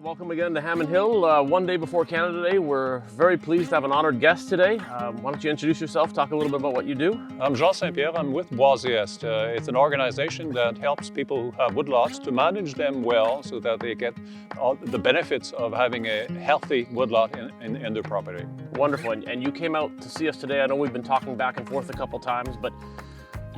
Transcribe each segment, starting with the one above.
Welcome again to Hammond Hill. One day before Canada Day, we're very pleased to have an honored guest today. Why don't you introduce yourself, talk a little bit about what you do? I'm Jean St-Pierre. I'm with Boisés Est. It's an organization that helps people who have woodlots to manage them well so that they get all the benefits of having a healthy woodlot in their property. Wonderful. And you came out to see us today. I know we've been talking back and forth a couple times, but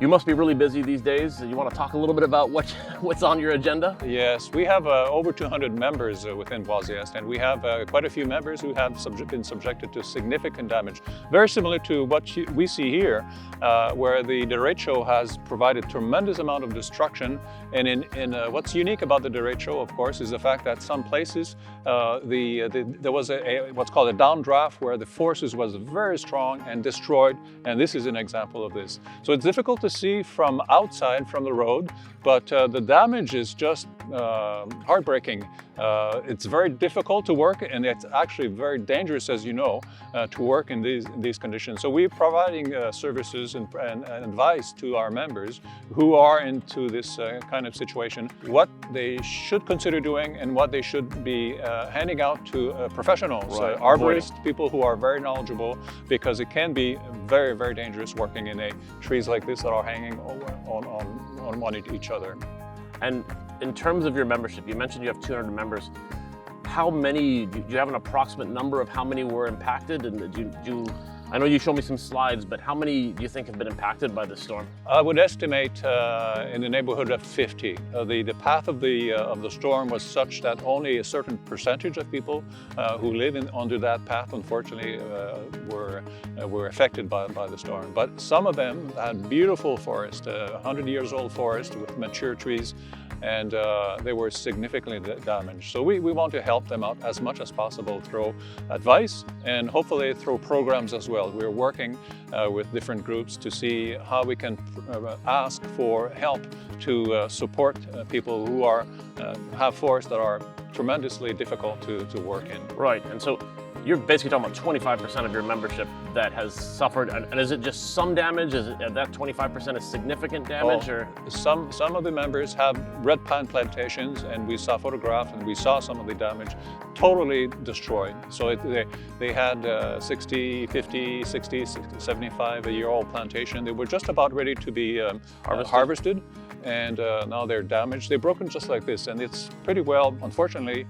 you must be really busy these days. You want to talk a little bit about what's on your agenda? Yes, we have over 200 members within Boisés Est, and we have quite a few members who have been subjected to significant damage. Very similar to what we see here, where the derecho has provided tremendous amount of destruction. And what's unique about the derecho, of course, is the fact that some places there was what's called a downdraft where the forces was very strong and destroyed, and this is an example of this. So it's difficult to see from outside, from the road, but the damage is just heartbreaking. It's very difficult to work, and it's actually very dangerous, as you know, to work in these conditions. So we're providing services and advice to our members who are into this kind of situation, what they should consider doing and what they should be handing out to professionals, right. Arborists, people who are very knowledgeable, because it can be very, very dangerous working in trees like this that are hanging on each other. And in terms of your membership, you mentioned you have 200 members. How many, do you have an approximate number of how many were impacted? And I know you showed me some slides, but how many do you think have been impacted by this storm? I would estimate in the neighborhood of 50. The path of the storm was such that only a certain percentage of people who live under that path, unfortunately, were affected by the storm. But some of them had beautiful forest, 100 years old forest with mature trees, and they were significantly damaged. So we want to help them out as much as possible through advice and hopefully through programs as well. We're working with different groups to see how we can ask for help to support people who have forests that are tremendously difficult to work in. Right, and so you're basically talking about 25% of your membership that has suffered, and is it just some damage? Is it that 25% is significant damage? Or some of the members have red pine plantations, and we saw photographs and we saw some of the damage totally destroyed. So they had 60, 50, 60, 75-year-old plantation. They were just about ready to be harvested, and now they're damaged. They're broken just like this, and it's pretty well, unfortunately,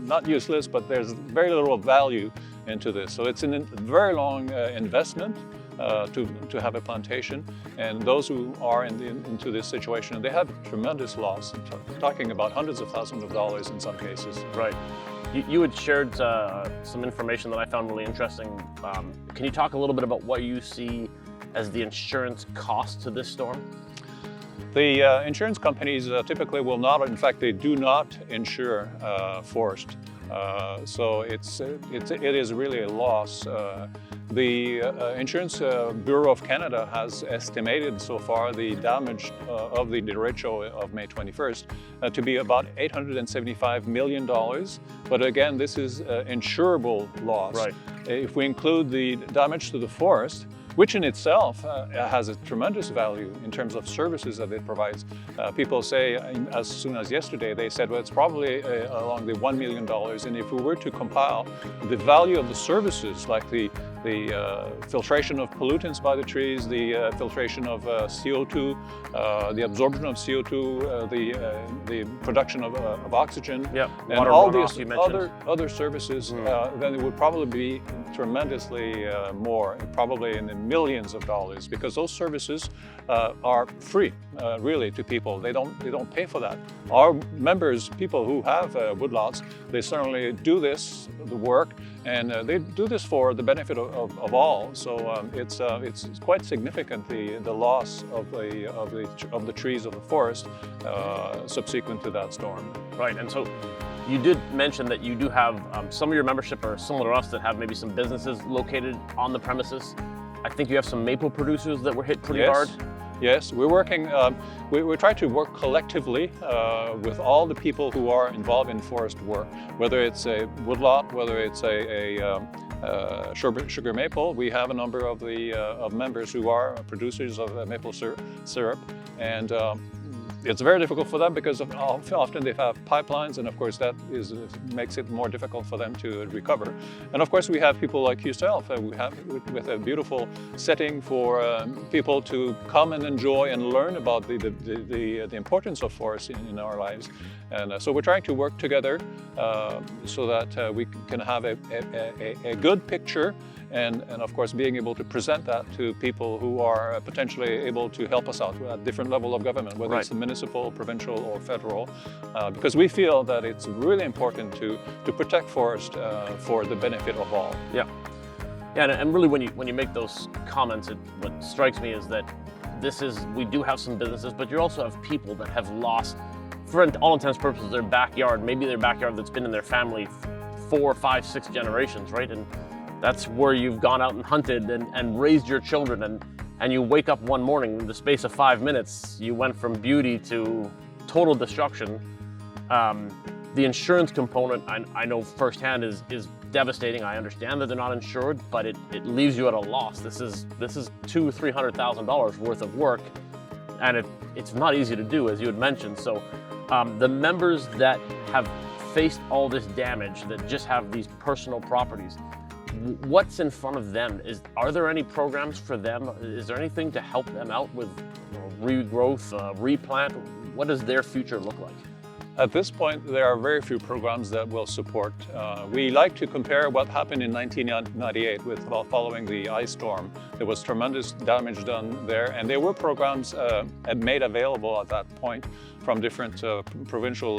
not useless, but there's very little value into this. So it's a very long investment to have a plantation, and those who are into this situation, they have tremendous loss. Talking about hundreds of thousands of dollars in some cases. Right. You had shared some information that I found really interesting. Can you talk a little bit about what you see as the insurance cost to this storm? The insurance companies typically will not, in fact, they do not insure forest. So it is really a loss. The Insurance Bureau of Canada has estimated so far the damage of the derecho of May 21st to be about $875 million. But again, this is insurable loss. Right. If we include the damage to the forest, which in itself has a tremendous value in terms of services that it provides. People say, as soon as yesterday, they said, well, it's probably along the $1 million. And if we were to compile the value of the services, like the filtration of pollutants by the trees, the filtration of CO2, the absorption of CO2, the production of oxygen, yep. and Water all runoff, these other services, then it would probably be tremendously more, probably in the millions of dollars, because those services are free, really, to people. They don't pay for that. Our members, people who have woodlots, they certainly do the work, and they do this for the benefit of all. So it's quite significant, the loss of the trees of the forest subsequent to that storm. Right, and so you did mention that you do have some of your membership are similar to us that have maybe some businesses located on the premises. I think you have some maple producers that were hit pretty hard. Yes, we're working, we try to work collectively with all the people who are involved in forest work, whether it's a woodlot, whether it's a sugar maple. We have a number of members who are producers of maple syrup, and it's very difficult for them because often they have pipelines, and of course that makes it more difficult for them to recover. And of course we have people like yourself, with a beautiful setting for people to come and enjoy and learn about the importance of forests in our lives. And so we're trying to work together so that we can have a good picture, and of course being able to present that to people who are potentially able to help us out at different level of government, whether it's the municipal, provincial, or federal, because we feel that it's really important to protect forest for the benefit of all. Yeah, and really when you make those comments, what strikes me is that we do have some businesses, but you also have people that have lost, for all intents and purposes, their backyard, maybe their backyard that's been in their family 4, 5, 6 generations, right? And that's where you've gone out and hunted and raised your children, and you wake up one morning, in the space of 5 minutes, you went from beauty to total destruction. The insurance component, I know firsthand, is devastating. I understand that they're not insured, but it leaves you at a loss. This is $200,000-300,000 worth of work, and it's not easy to do, as you had mentioned. So the members that have faced all this damage, that just have these personal properties, what's in front of them? Are there any programs for them? Is there anything to help them out with regrowth, replant? What does their future look like? At this point, there are very few programs that will support. We like to compare what happened in 1998 following the ice storm. There was tremendous damage done there, and there were programs made available at that point from different provincial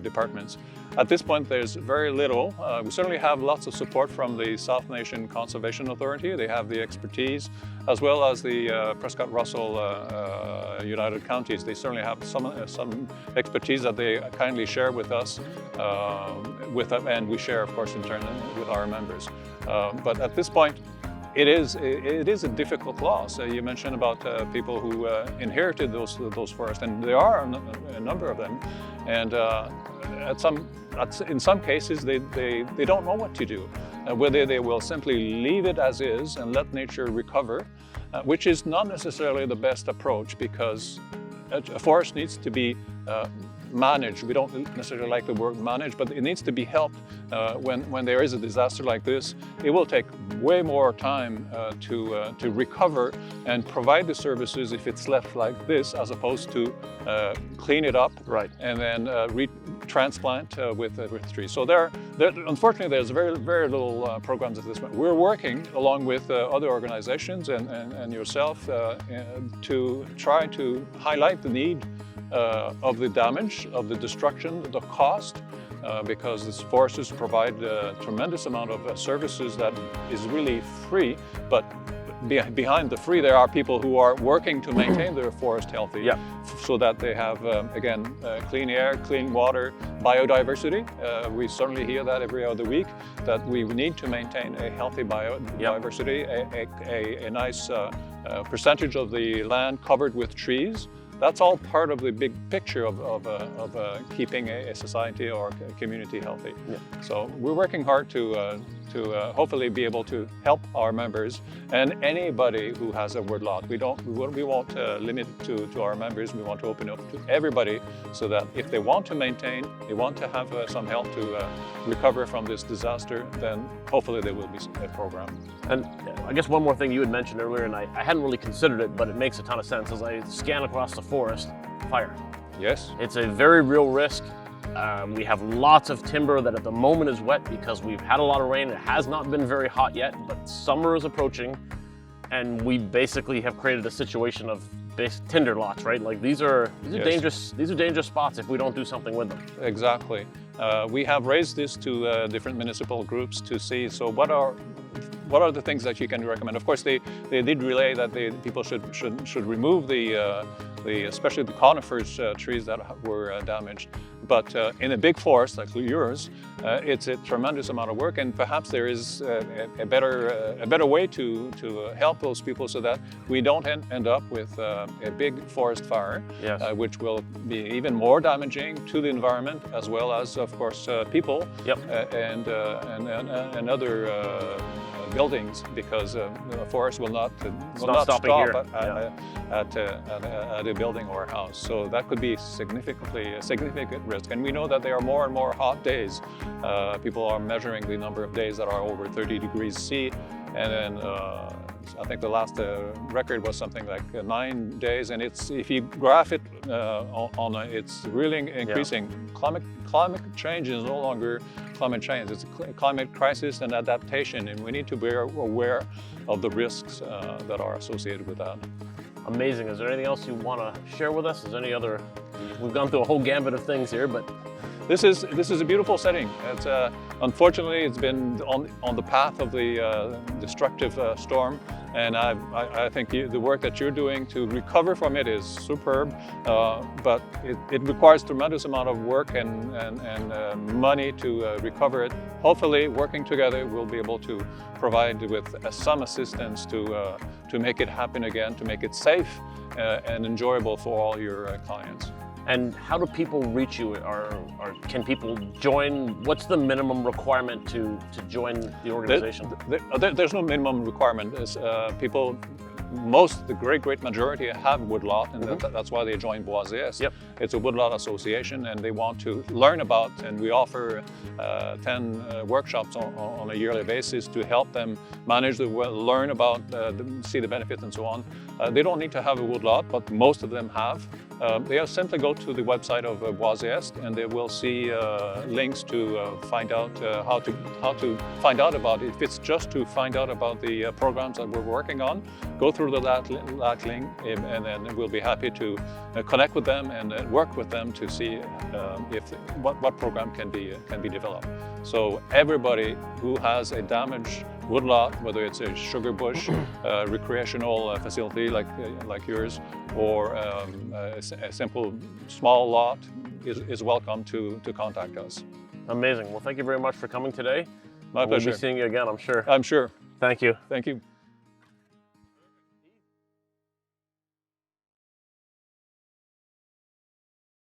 departments. At this point, there's very little. We certainly have lots of support from the South Nation Conservation Authority. They have the expertise, as well as the Prescott-Russell United Counties. They certainly have some expertise that they kindly share with us, and we share, of course, in turn with our members. But at this point, it is a difficult loss. You mentioned about people who inherited those forests, and there are a number of them. And in some cases, they don't know what to do. Whether they will simply leave it as is and let nature recover, which is not necessarily the best approach, because a forest needs to be managed. We don't necessarily like the word manage, but it needs to be helped when there is a disaster like this. It will take way more time to recover and provide the services if it's left like this, as opposed to clean it up, right, and then transplant with trees. So unfortunately, there's very, very little programs at this point. We're working along with other organizations and yourself to try to highlight the need of the damage, of the destruction, the cost, because these forests provide a tremendous amount of services that is really free, but behind the free, there are people who are working to maintain their forest healthy, so that they have, again, clean air, clean water, biodiversity. We certainly hear that every other week, that we need to maintain a healthy biodiversity, a nice percentage of the land covered with trees. That's all part of the big picture of keeping a society or a community healthy. Yeah. So we're working hard to hopefully be able to help our members and anybody who has a woodlot. We won't limit it to our members. We want to open up to everybody, so that if they want to maintain, they want to have some help to recover from this disaster, then hopefully there will be a program. And I guess one more thing you had mentioned earlier, and I hadn't really considered it, but it makes a ton of sense, as I scan across the forest, fire. Yes. It's a very real risk. We have lots of timber that at the moment is wet because we've had a lot of rain. It has not been very hot yet, but summer is approaching, and we basically have created a situation of tinder lots, right? Like these are dangerous. These are dangerous spots if we don't do something with them. Exactly. We have raised this to different municipal groups to see. So what are the things that you can recommend? Of course, they did relay that people should remove especially the conifers trees that were damaged. But in a big forest like yours, it's a tremendous amount of work, and perhaps there is a better way to help those people, so that we don't end up with a big forest fire, which will be even more damaging to the environment, as well as, of course, people, and other buildings because the forest will not not stopping stop here. at a building or a house. So that could be a significant risk. And we know that there are more and more hot days. People are measuring the number of days that are over 30 degrees C, and then I think the last record was something like 9 days, and if you graph it it's really increasing. Climate change is no longer climate change, it's a climate crisis and adaptation, and we need to be aware of the risks that are associated with that. Amazing. Is there anything else you want to share with us? Is there any other, we've gone through a whole gambit of things here, but this is a beautiful setting. It's unfortunately it's been on the path of the destructive storm, and I think the work that you're doing to recover from it is superb. But it requires tremendous amount of work and money to recover it. Hopefully, working together, we'll be able to provide with some assistance to make it happen again, to make it safe and enjoyable for all your clients. And how do people reach you? Or can people join? What's the minimum requirement to join the organization? There's no minimum requirement. The great majority have woodlot, and that's why they join Boisés Est. Yep. It's a woodlot association, and they want to learn about, and we offer 10 workshops on a yearly basis to help them manage learn about, see the benefits and so on. They don't need to have a woodlot, but most of them have. They'll simply go to the website of Boisés Est, and they will see links to find out how to find out about it. If it's just to find out about the programs that we're working on, go through that link, and then we'll be happy to connect with them and work with them to see what program can be developed. So everybody who has a damaged woodlot, whether it's a sugar bush, recreational facility like yours, or a simple small lot, is welcome to contact us. Amazing. Well, thank you very much for coming today. My pleasure. We'll be seeing you again, I'm sure. I'm sure. Thank you. Thank you.